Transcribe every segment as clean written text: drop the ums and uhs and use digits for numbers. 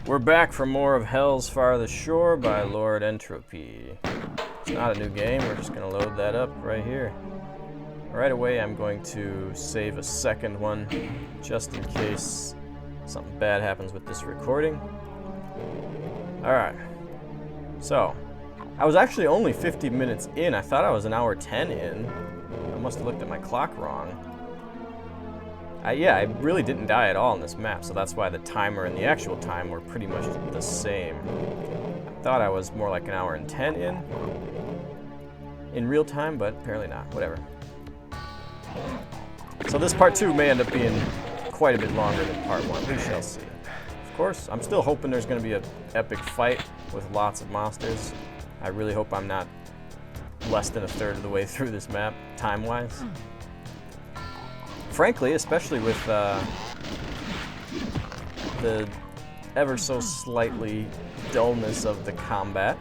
We're back for more of Hell's Farthest Shore by LordEntr0py. It's not a new game, we're just going to load that up right here. Right away I'm going to save a second one, just in case something bad happens with this recording. Alright, so, I was actually only 50 minutes in. I thought I was an hour 10 in. I must have looked at my clock wrong. Yeah, I really didn't die at all on this map, so that's why the timer and the actual time were pretty much the same. I thought I was more like an hour and 10 in real time, but apparently not. Whatever. So this part 2 may end up being quite a bit longer than part 1. We shall see. Of course, I'm still hoping there's going to be an epic fight with lots of monsters. I really hope I'm not less than a third of the way through this map, time-wise. Frankly, especially with the ever so slightly dullness of the combat,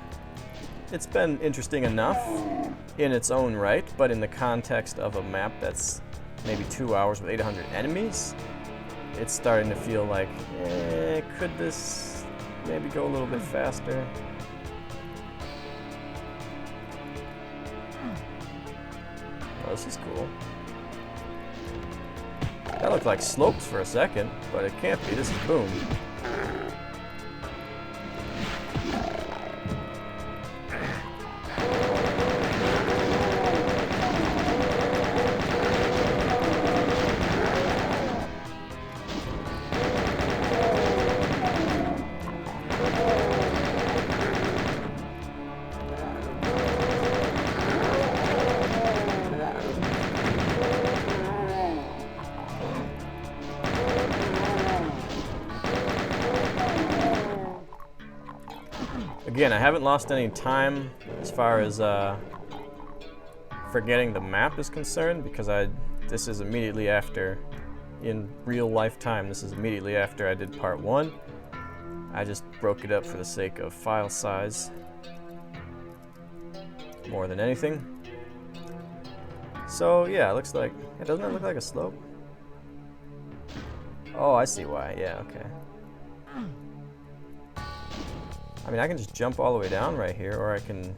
it's been interesting enough in its own right, but in the context of a map that's maybe 2 hours with 800 enemies, it's starting to feel like, could this maybe go a little bit faster? Oh, this is cool. That looked like slopes for a second, but it can't be. This is Boom. Again, I haven't lost any time as far as forgetting the map is concerned, because this is immediately after, in real life time, this is immediately after I did part 1. I just broke it up for the sake of file size more than anything. So yeah, it looks like, doesn't it look like a slope? Oh, I see why. Yeah, okay. I mean, I can just jump all the way down right here, or I can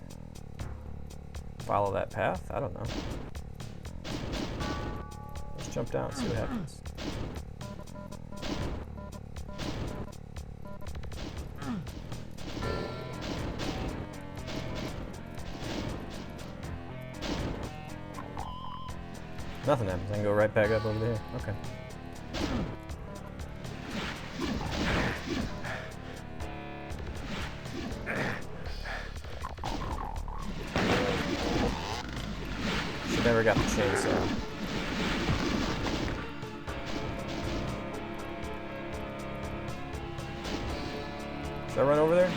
follow that path. I don't know. Let's jump down and see what happens. Nothing happens. I can go right back up over there. Okay. Never got the chainsaw. Should I run over there?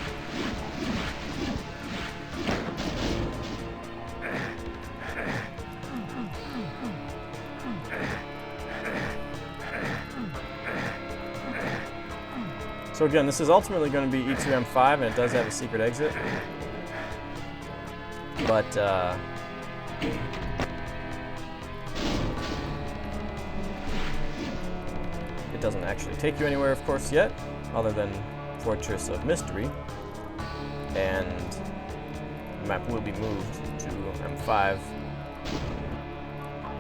So again, this is ultimately going to be E2M5, and it does have a secret exit. But it doesn't actually take you anywhere, of course, yet, other than Fortress of Mystery, and the map will be moved to M5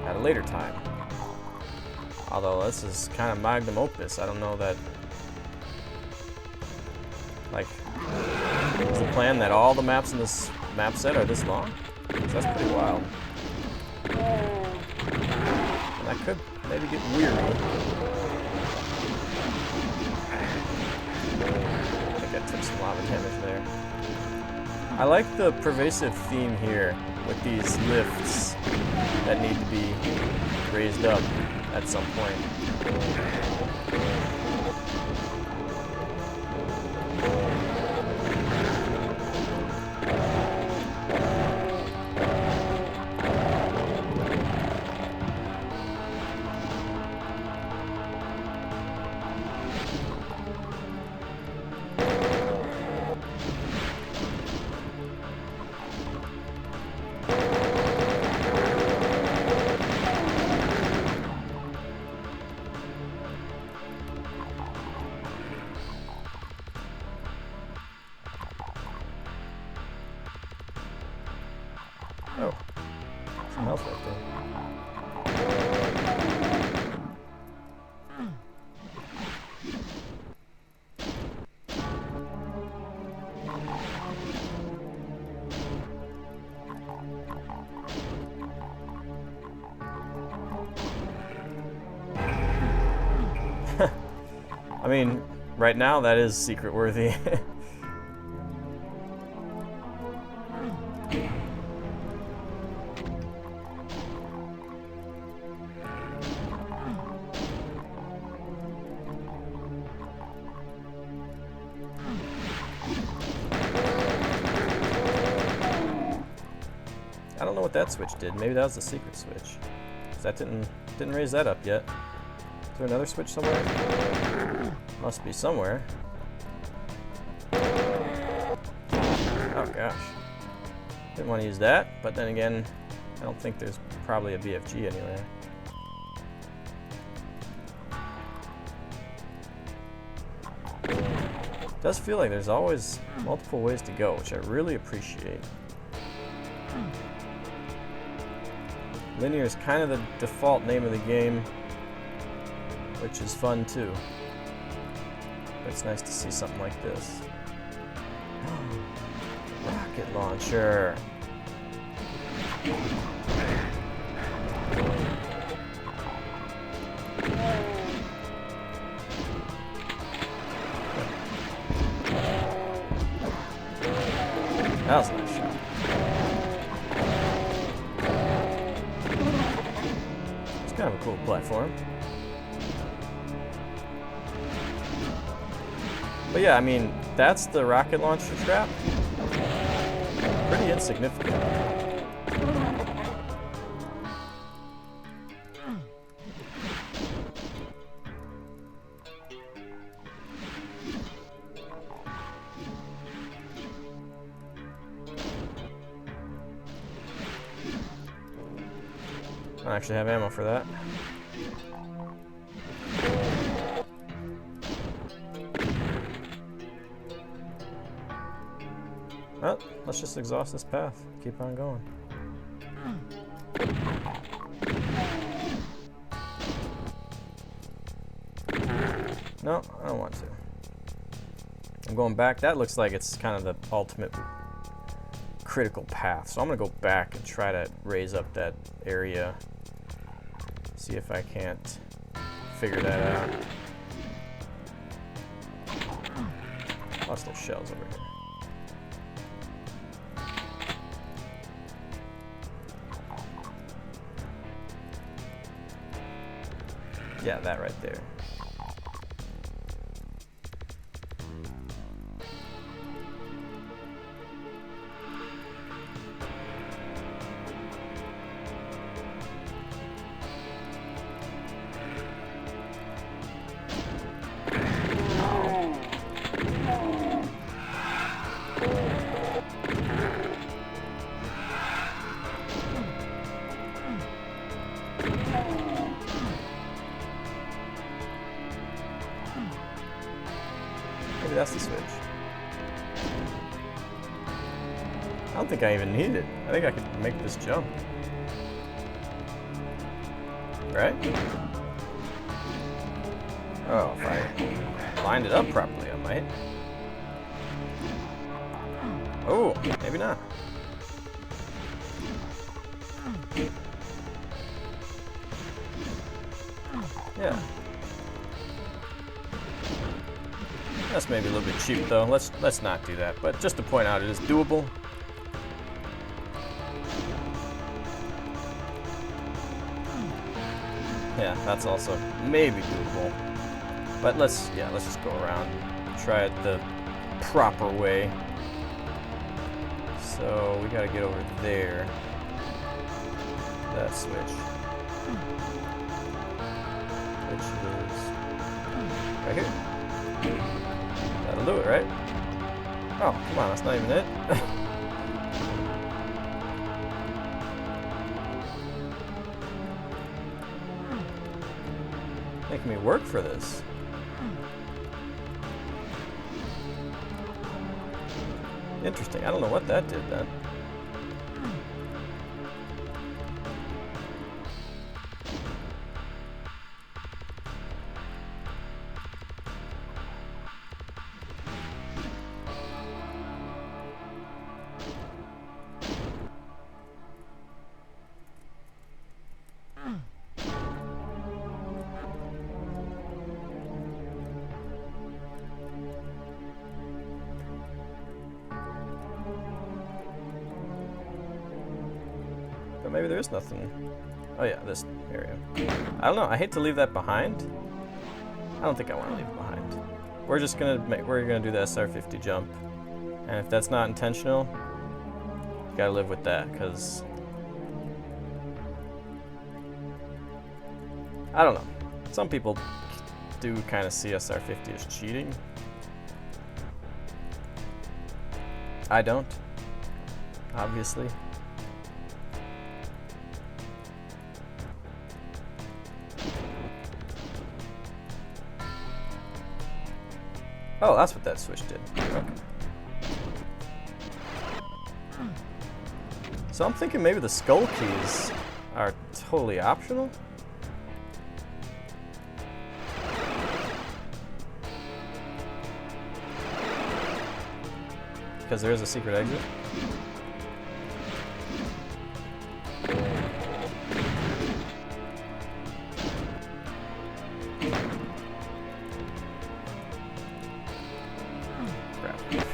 at a later time. Although this is kind of magnum opus. I don't know that, like, is the plan that all the maps in this map set are this long? Because that's pretty wild. And that could maybe get weird. Took some lava damage there. I like the pervasive theme here with these lifts that need to be raised up at some point. Oh, some health right there. I mean, right now that is secret worthy. I don't know what that switch did. Maybe that was the secret switch. 'Cause that didn't raise that up yet. Is there another switch somewhere? Must be somewhere. Oh gosh. Didn't want to use that, but then again, I don't think there's probably a BFG anywhere. It does feel like there's always multiple ways to go, which I really appreciate. Linear is kind of the default name of the game, which is fun too. But it's nice to see something like this. Rocket launcher. That was a nice shot. It's kind of a cool platform. But yeah, I mean, that's the rocket launcher trap. Pretty insignificant. I don't actually have ammo for that. Well, let's just exhaust this path. Keep on going. No, I don't want to. I'm going back. That looks like it's kind of the ultimate critical path. So I'm going to go back and try to raise up that area. See if I can't figure that out. Lots of those shells over here. Yeah, that right there. Maybe that's the switch. I don't think I even need it. I think I could make this jump. Right? Oh, if I lined it up properly, I might. Oh, maybe not. Yeah. That's maybe a little bit cheap though. Let's not do that. But just to point out, it is doable. Yeah, that's also maybe doable. But let's just go around and try it the proper way. So we gotta get over there. That switch. Which is right here. That'll do it, right? Oh, come on, that's not even it. Making me work for this. Interesting. I don't know what that did then. maybe there is nothing. Oh yeah, this area. I don't know. I hate to leave that behind. I don't think I want to leave it behind. We're just gonna do the SR50 jump, and if that's not intentional, you gotta live with that, because I don't know. Some people do kind of see SR50 as cheating. I don't, obviously. Oh, that's what that switch did. Okay. So I'm thinking maybe the skull keys are totally optional. Because there is a secret exit. Crap. Gosh.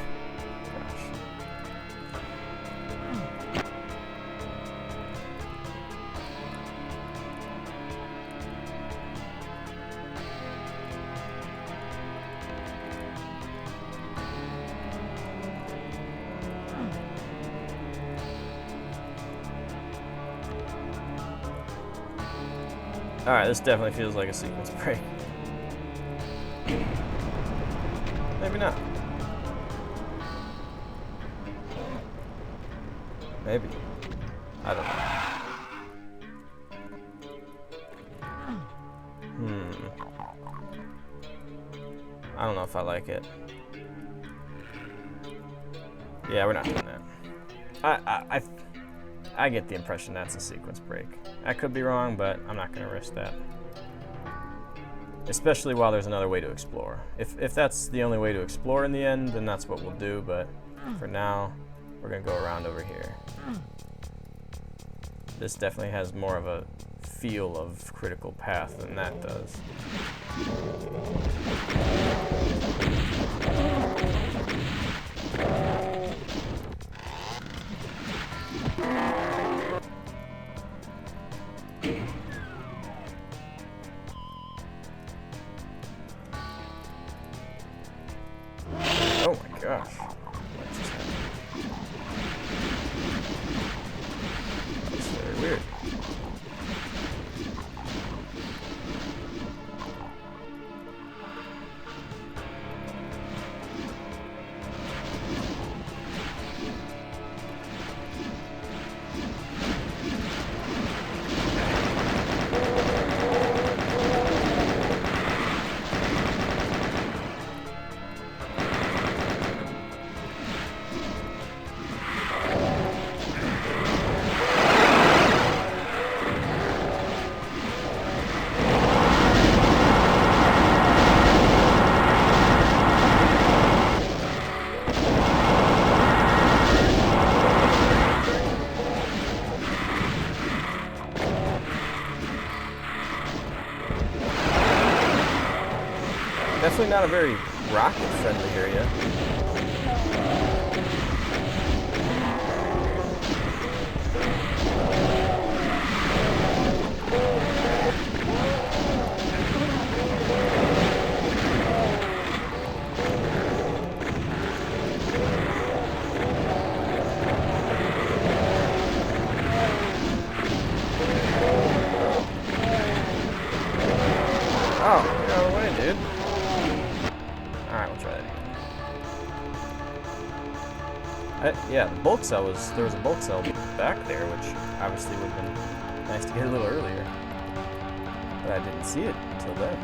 Alright, this definitely feels like a sequence break. Maybe not. Maybe. I don't know. I don't know if I like it. Yeah, we're not doing that. I get the impression that's a sequence break. I could be wrong, but I'm not going to risk that. Especially while there's another way to explore. If that's the only way to explore in the end, then that's what we'll do, but for now, we're going to go around over here. This definitely has more of a feel of critical path than that does. Oh my gosh. What just happened? That's very weird. Definitely not a very rocket-friendly area. Oh, get out of the way, dude. Alright, we'll try that again. Yeah, the bulk cell there was a bulk cell back there, which obviously would have been nice to get a little earlier. But I didn't see it until then.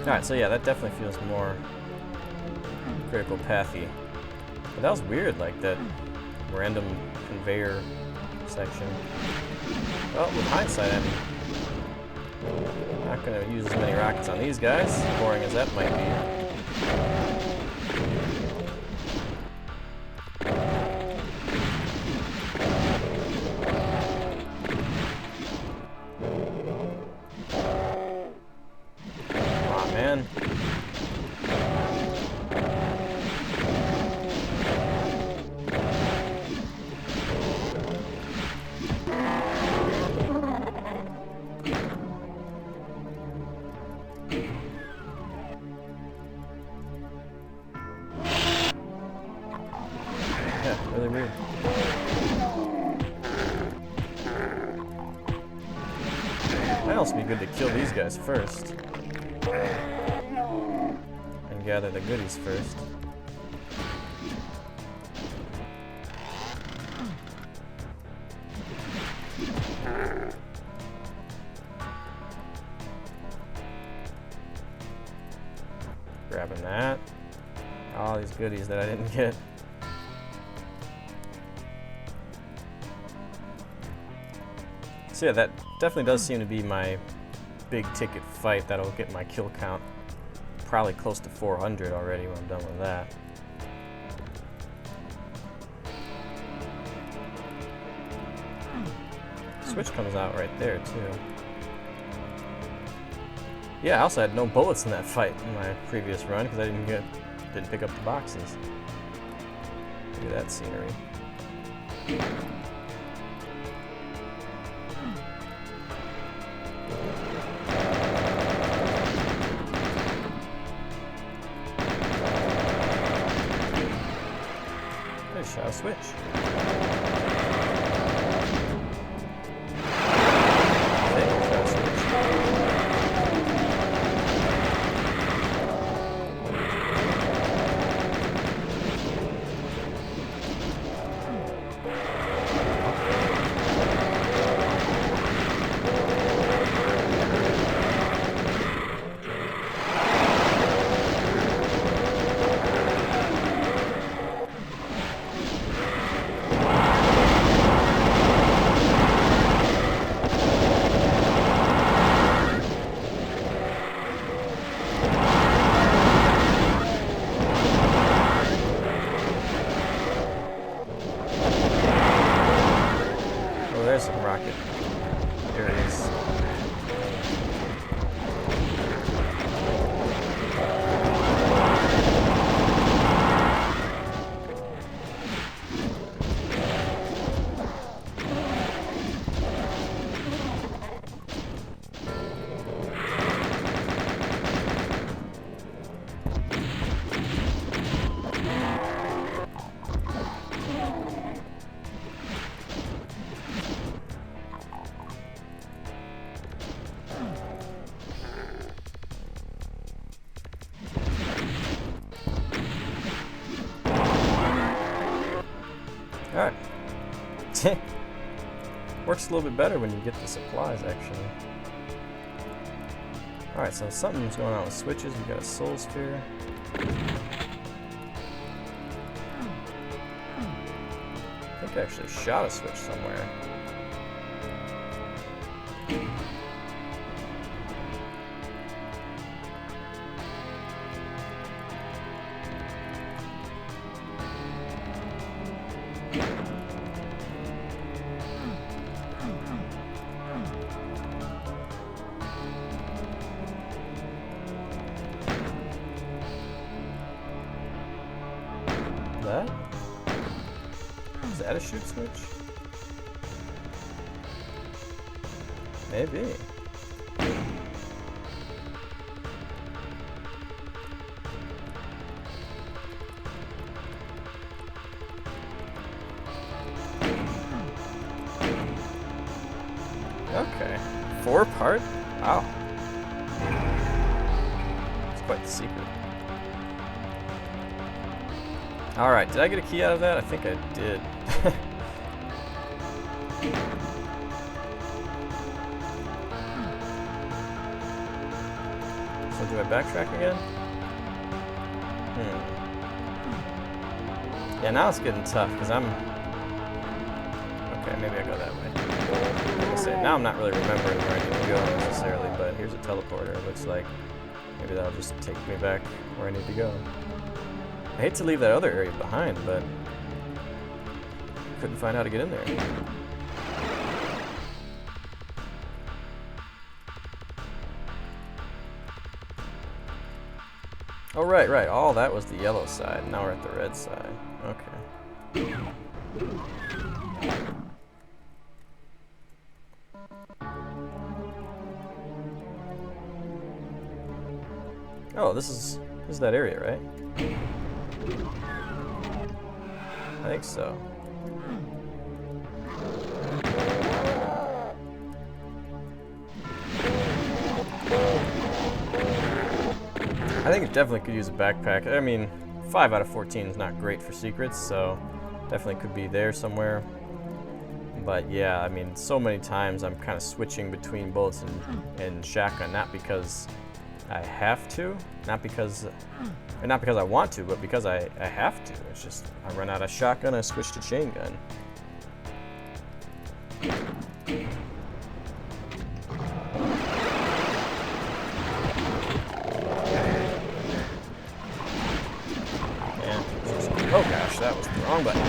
Alright, so yeah, that definitely feels more critical pathy. But that was weird, like that random conveyor section. Well, with hindsight, I'm not going to use as many rockets on these guys, boring as that might be. Come on, man. be good to kill these guys first. And gather the goodies first. Grabbing that. All these goodies that I didn't get. So yeah, that definitely does seem to be my big ticket fight. That'll get my kill count probably close to 400 already when I'm done with that. Switch comes out right there too. Yeah, I also had no bullets in that fight in my previous run because I didn't pick up the boxes. Look at that scenery. There's Shadow Switch. There's some rocket areas. Alright. Works a little bit better when you get the supplies, actually. Alright, so something's going on with switches. We got a soul sphere. I think I actually shot a switch somewhere. That? Is that a shoot switch? Maybe. Okay. 4-part? Wow. It's quite the secret. Alright, did I get a key out of that? I think I did. So do I backtrack again? Yeah, now it's getting tough because I'm... Okay, maybe I go that way. Like I say, now I'm not really remembering where I need to go necessarily, but here's a teleporter. It looks like maybe that'll just take me back where I need to go. I hate to leave that other area behind, but couldn't find how to get in there. Oh, right. All that was the yellow side. Now we're at the red side. Okay. Oh, this is that area, right? I think so. I think it definitely could use a backpack. I mean, 5 out of 14 is not great for secrets, so definitely could be there somewhere. But yeah, I mean, so many times I'm kind of switching between bullets and shotgun, not because I have to, not because I want to, but because I have to. It's just, I run out of shotgun, I switch to chain gun. Yeah. Oh gosh, that was the wrong button.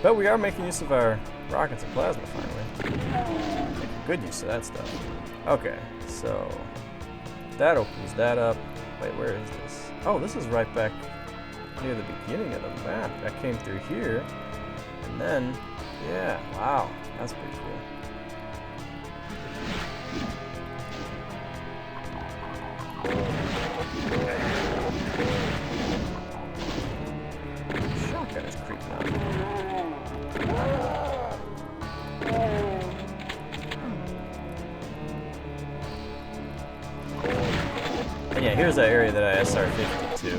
But we are making use of our rockets and plasma finally. Making good use of that stuff. Okay, so that opens that up. Wait, where is this? Oh, this is right back near the beginning of the map. That came through here. And then, yeah, wow, that's pretty cool. Shotgun is creeping up. And yeah, here's that area that I SR-50 to,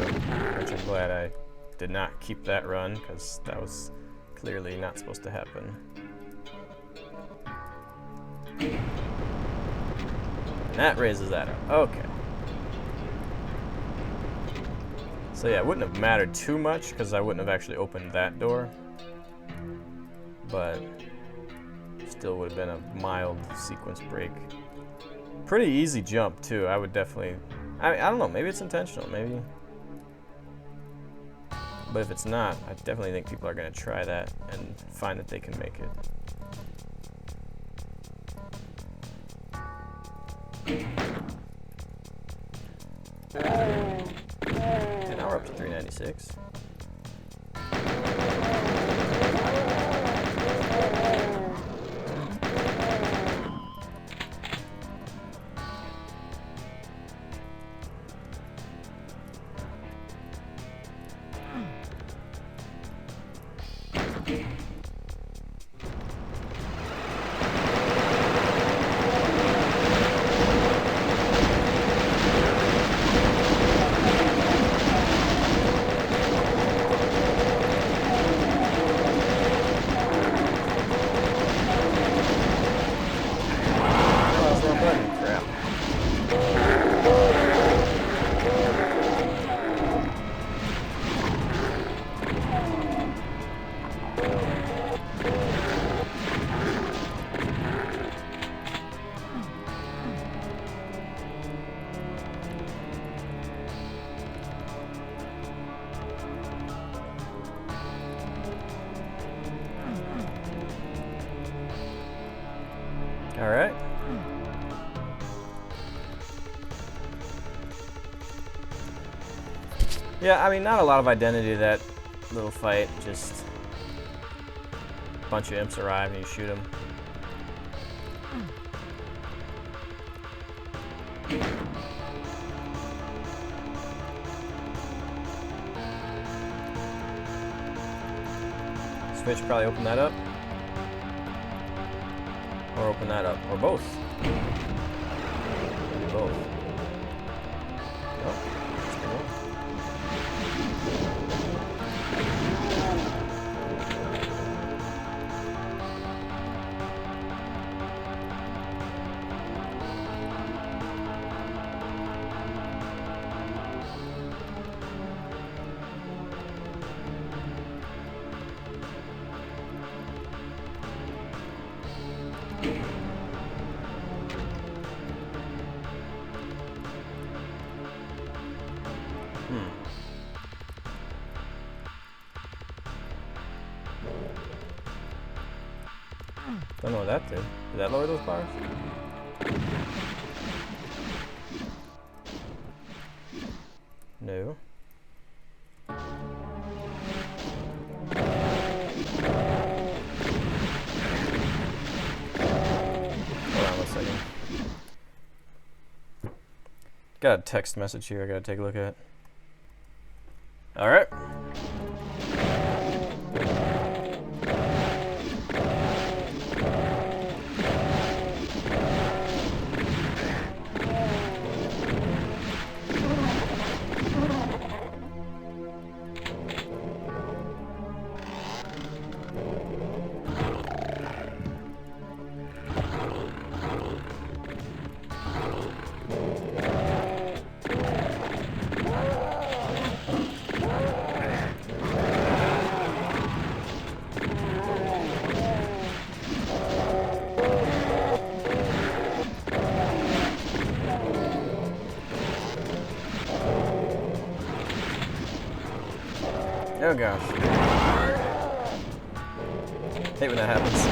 which I'm glad I did not keep that run, because that was clearly not supposed to happen. And that raises that up. Okay. So yeah, it wouldn't have mattered too much, because I wouldn't have actually opened that door. But still would have been a mild sequence break. Pretty easy jump too. I would definitely, I don't know, maybe it's intentional, maybe. But if it's not, I definitely think people are going to try that and find that they can make it. And now we're up to 396. All right. Yeah, I mean, not a lot of identity to that little fight. Just a bunch of imps arrive and you shoot them. Switch probably open that up. Or open that up. Or both. Maybe both. Nope. Don't know what that did. Did that lower those bars? No. Hold on one second. Got a text message here I gotta take a look at. Alright. Oh gosh. Hate when that happens.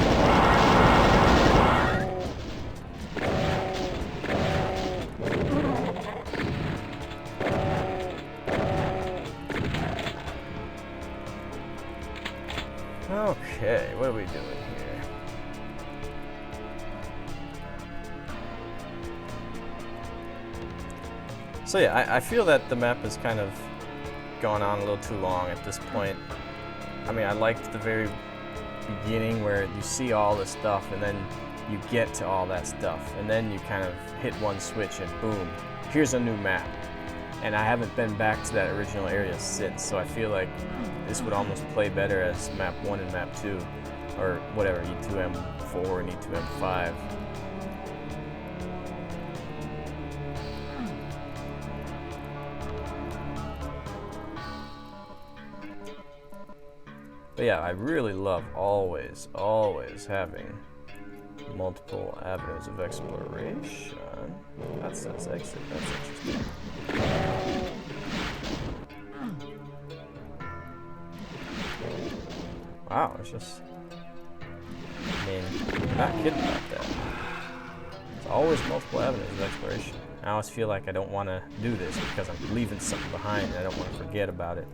Okay, what are we doing here? So yeah, I feel that the map has kind of gone on a little too long at this point. I mean, I liked the very beginning where you see all this stuff and then you get to all that stuff and then you kind of hit one switch and boom, here's a new map. And I haven't been back to that original area since, so I feel like this would almost play better as map 1 and map 2, or whatever, E2M4 and E2M5. But yeah, I really love always having multiple avenues of exploration. That says exit, that's interesting. Wow, it's just, I mean, I'm not kidding about that. It's always multiple avenues of exploration. I always feel like I don't want to do this because I'm leaving something behind and I don't want to forget about it.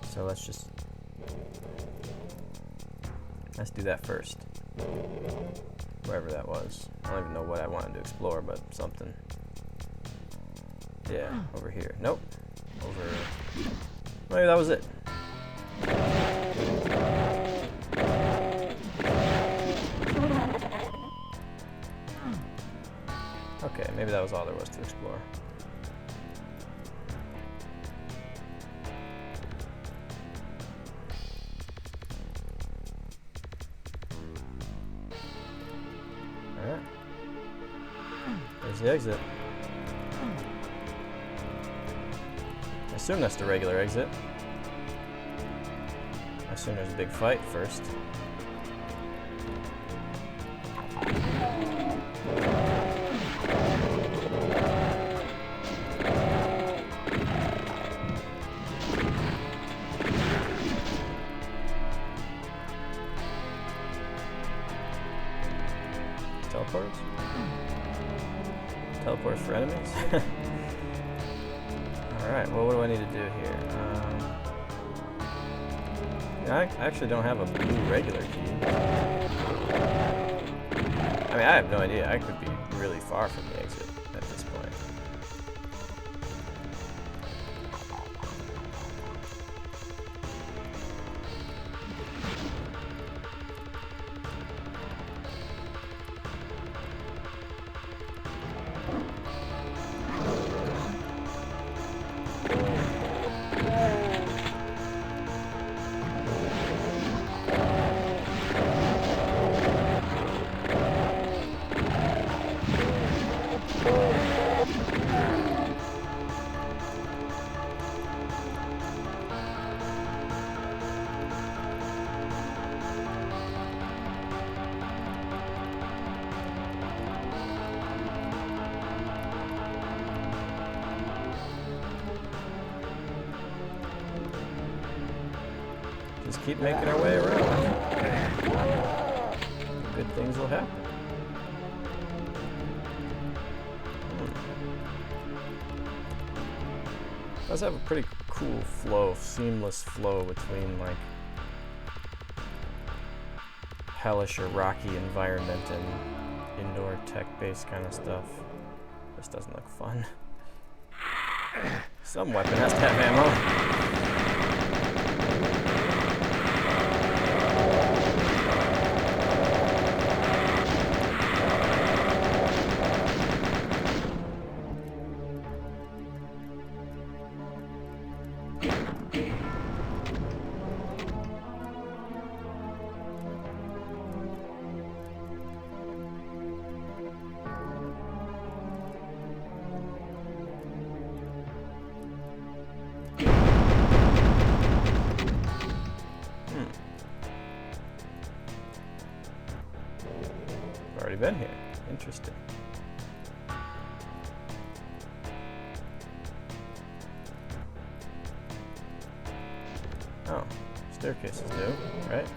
So let's do that first. Wherever that was. I don't even know what I wanted to explore, but something. Yeah, over here. Nope. Over. Maybe that was it. Okay, maybe that was all there was to explore. Alright. There's the exit. I assume that's the regular exit. I assume there's a big fight first. Teleporters? Teleporters for enemies? Alright, well, what do I need to do here? I actually don't have a blue regular key. I mean, I have no idea. I could be really far from the exit at this point. Just keep making our way around. Good things will happen. It does have a pretty cool flow, seamless flow between like hellish or rocky environment and indoor tech-based kind of stuff. This doesn't look fun. Some weapon has to have ammo. Already been here. Interesting. Oh, staircase is new, right?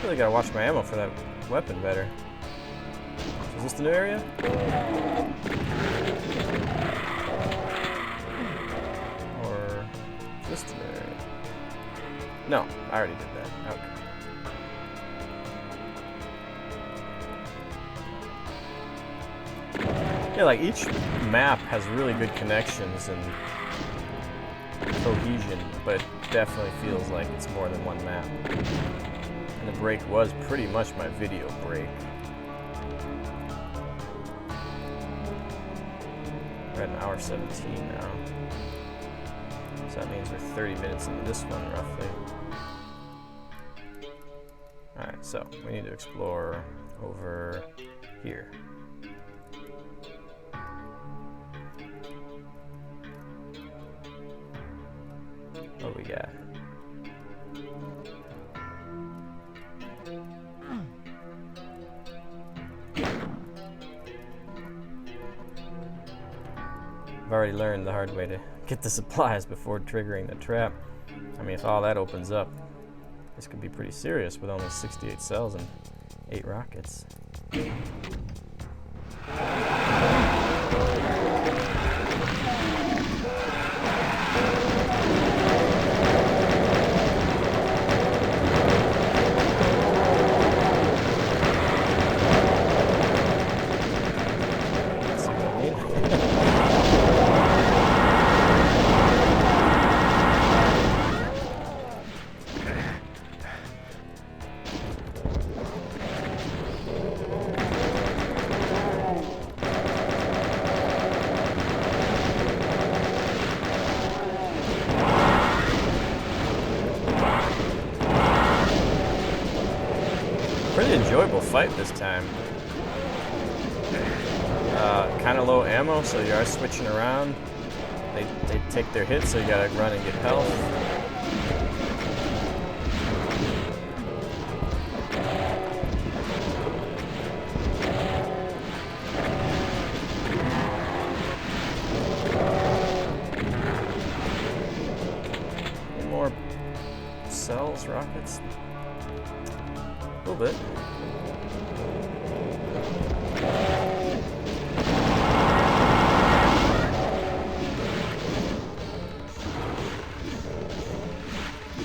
Really gotta watch my ammo for that weapon better. Is this the new area? Or is this the new area? No, I already did that. Okay. Yeah, like each map has really good connections and cohesion, but it definitely feels like it's more than one map. And the break was pretty much my video break. We're at an hour 17 now. So that means we're 30 minutes into this one, roughly. Alright, so we need to explore over here. What do we got? I've already learned the hard way to get the supplies before triggering the trap. I mean, if all that opens up, this could be pretty serious with only 68 cells and 8 rockets. Pretty enjoyable fight this time. Kind of low ammo, so you are switching around. They take their hits, so you gotta run and get health. Any more cells, rockets? A little bit.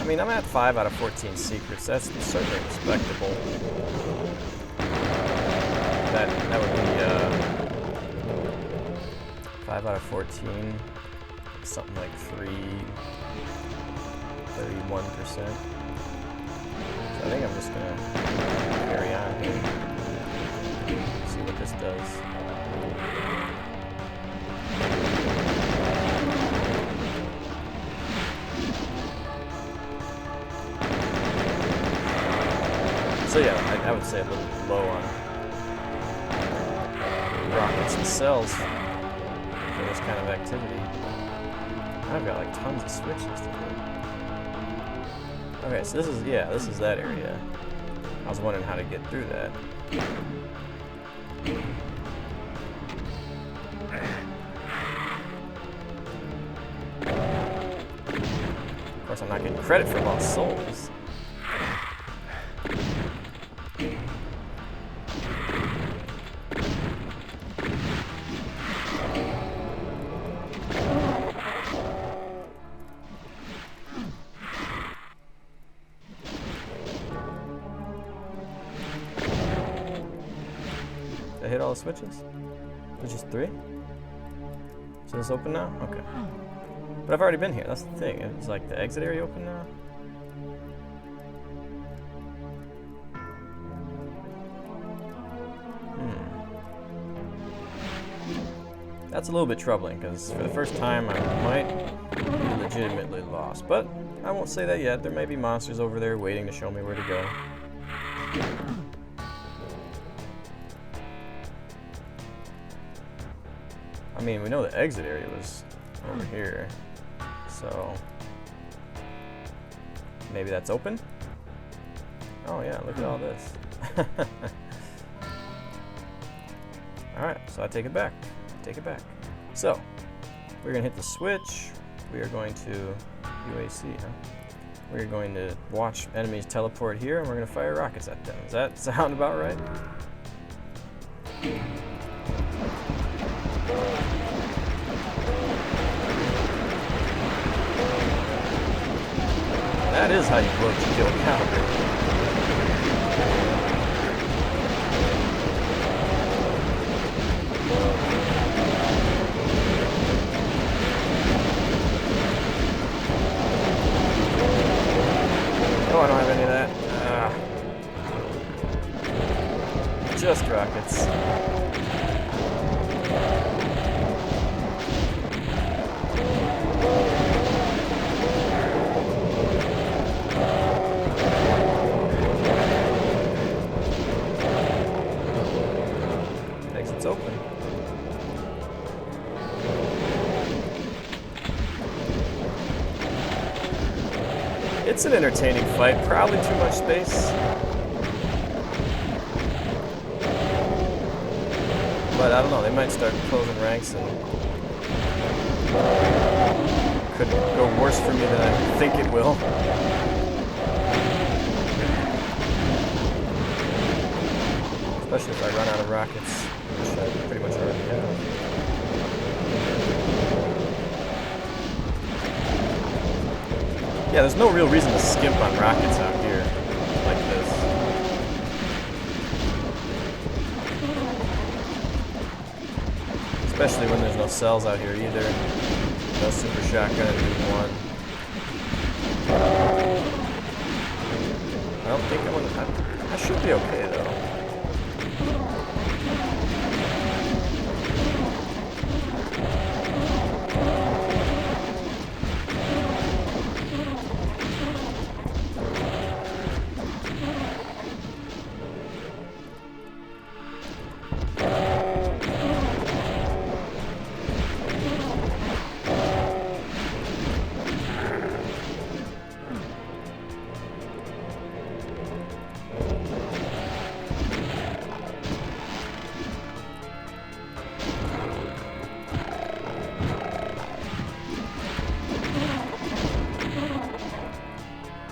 I mean, I'm at 5 out of 14 secrets. That's certainly respectable. That would be 5 out of 14. Something like 31%. So I think I'm just gonna carry on here. See what this does. So yeah, I would say a little low on rockets and cells for this kind of activity. I've got like tons of switches to do. Okay, so this is that area. I was wondering how to get through that. Of course, I'm not getting credit for lost souls. hit all the switches? There's just 3? So it's open now? Okay. But I've already been here, that's the thing. It's like the exit area open now? That's a little bit troubling, because for the first time I might be legitimately lost. But I won't say that yet. There may be monsters over there waiting to show me where to go. I mean, we know the exit area was over here, so maybe that's open? Oh yeah, look at all this. Alright, so I take it back. Take it back. So, we're going to hit the switch. We are going to UAC, huh? We're going to watch enemies teleport here, and we're going to fire rockets at them. Does that sound about right? That is how you vote to kill a counter. Oh, I don't have any of that. Just rockets. Exit's open. It's an entertaining fight, probably too much space. But I don't know, they might start closing ranks and could go worse for me than I think it will. Especially if I run out of rockets, which I pretty much already have. Yeah, there's no real reason to skimp on rockets out here like this. Especially when there's no cells out here either. No super shotgun in Duke 1. I don't think I should be okay though.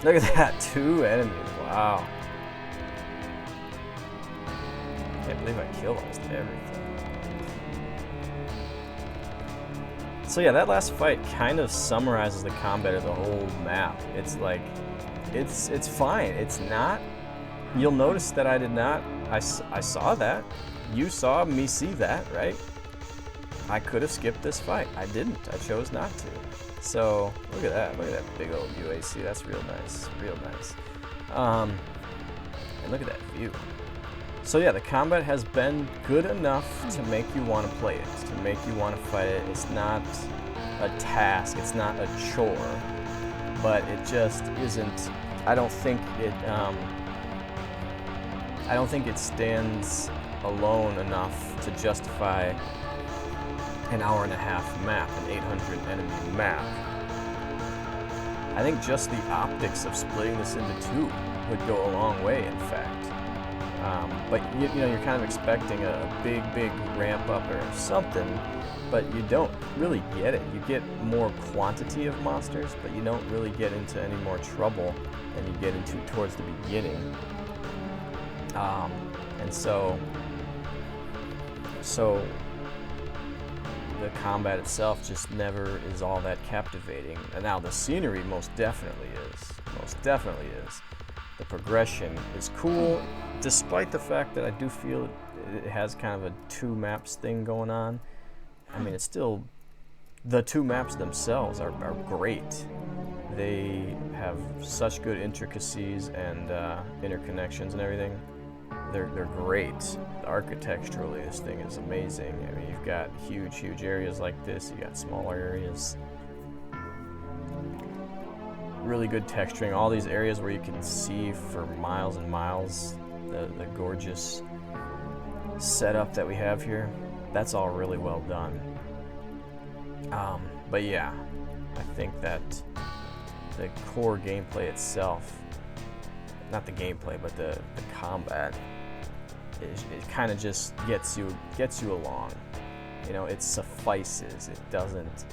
Look at that, 2 enemies, wow. Can't believe I killed almost everything. So yeah, that last fight kind of summarizes the combat of the whole map. It's like, it's fine, it's not. You'll notice that I did not, I saw that. You saw me see that, right? I could have skipped this fight. I didn't, I chose not to. So look at that big old UAC. That's real nice, real nice. And look at that view. So yeah, the combat has been good enough to make you want to play it, to make you want to fight it. It's not a task, it's not a chore, but it just isn't. I don't think it stands alone enough to justify an hour-and-a-half map, an 800 enemy map. I think just the optics of splitting this into 2 would go a long way, in fact. But you know, you're kind of expecting a big ramp up or something, but you don't really get it. You get more quantity of monsters, but you don't really get into any more trouble than you get into towards the beginning. And so the combat itself just never is all that captivating. And now the scenery most definitely is. The progression is cool, despite the fact that I do feel it has kind of a 2 maps thing going on. I mean, it's still, the 2 maps themselves are great. They have such good intricacies and interconnections and everything. They're great. Architecturally, this thing is amazing. I mean, you've got huge areas like this. You got smaller areas. Really good texturing. All these areas where you can see for miles and miles the gorgeous setup that we have here. That's all really well done. But yeah, I think that the core gameplay itself, not the gameplay, but the combat, it kind of just gets you along. You know, it suffices. It doesn't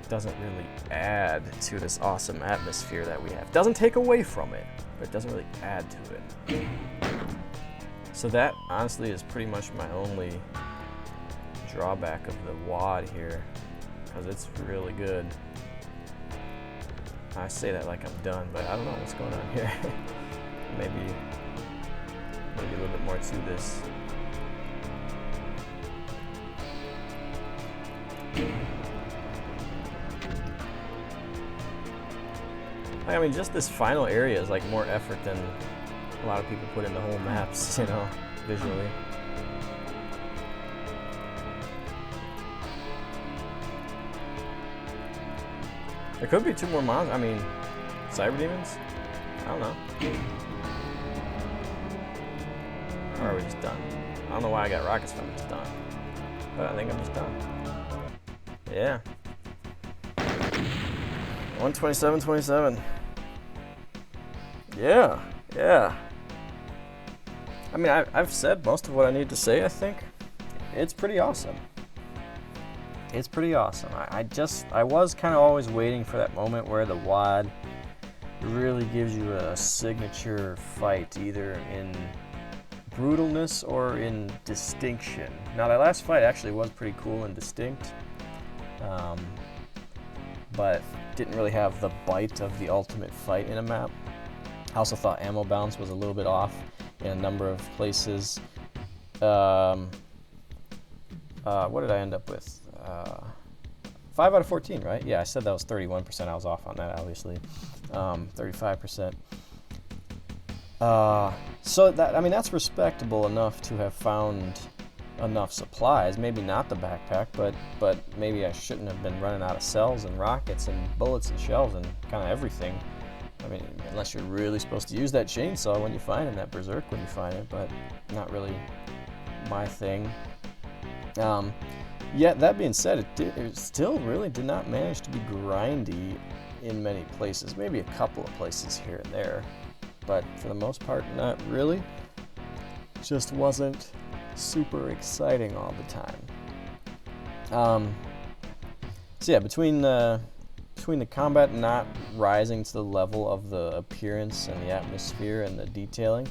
really add to this awesome atmosphere that we have. It doesn't take away from it, but it doesn't really add to it. So that honestly is pretty much my only drawback of the WAD here, because it's really good. I say that like I'm done, but I don't know what's going on here. maybe a little bit more to this. I mean, just this final area is like more effort than a lot of people put into whole maps, you know, visually. There could be 2 more monsters. I mean, cyber demons? I don't know. Or are we just done? I don't know why I got rockets if I'm just done. But I think I'm just done. Yeah. 127.27. Yeah. I mean, I've said most of what I need to say, I think. It's pretty awesome. It's pretty awesome. I was kind of always waiting for that moment where the WAD really gives you a signature fight, either in brutalness or in distinction. Now, that last fight actually was pretty cool and distinct, but didn't really have the bite of the ultimate fight in a map. I also thought ammo balance was a little bit off in a number of places. What did I end up with? 5 out of 14, right? Yeah, I said that was 31%. I was off on that, obviously. 35%. So that, I mean, that's respectable enough to have found enough supplies. Maybe not the backpack, but maybe I shouldn't have been running out of cells and rockets and bullets and shells and kind of everything. I mean, unless you're really supposed to use that chainsaw when you find it, that berserk when you find it, but not really my thing. Yet, that being said, it still really did not manage to be grindy in many places. Maybe a couple of places here and there, but for the most part, not really. Just wasn't super exciting all the time. So yeah, between the combat not rising to the level of the appearance and the atmosphere and the detailing,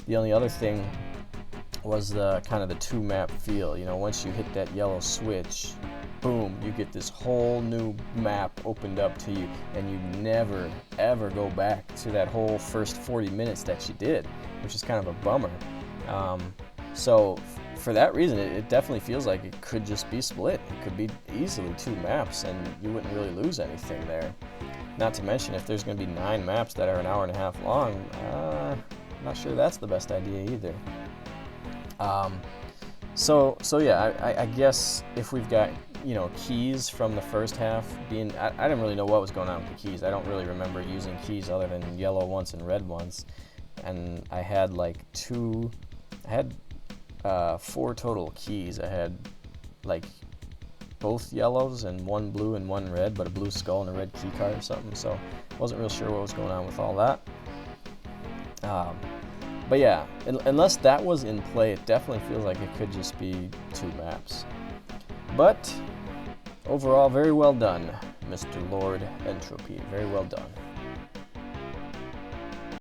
the only other thing was the kind of the 2 map feel. You know, once you hit that yellow switch, boom, you get this whole new map opened up to you, and you never ever go back to that whole first 40 minutes that you did, which is kind of a bummer. So for that reason, it definitely feels like it could just be split. It could be easily 2 maps, and you wouldn't really lose anything there. Not to mention, if there's going to be 9 maps that are an hour and a half long, I'm not sure that's the best idea either. So yeah, I guess if we've got, you know, keys from the first half being, I didn't really know what was going on with the keys. I don't really remember using keys other than yellow once and red once, and I had like 4 total keys. I had like both yellows and 1 blue and 1 red, but a blue skull and a red key card or something, so wasn't real sure what was going on with all that. But yeah, unless that was in play, it definitely feels like it could just be 2 maps. But overall, very well done, Mr. LordEntr0py. Very well done.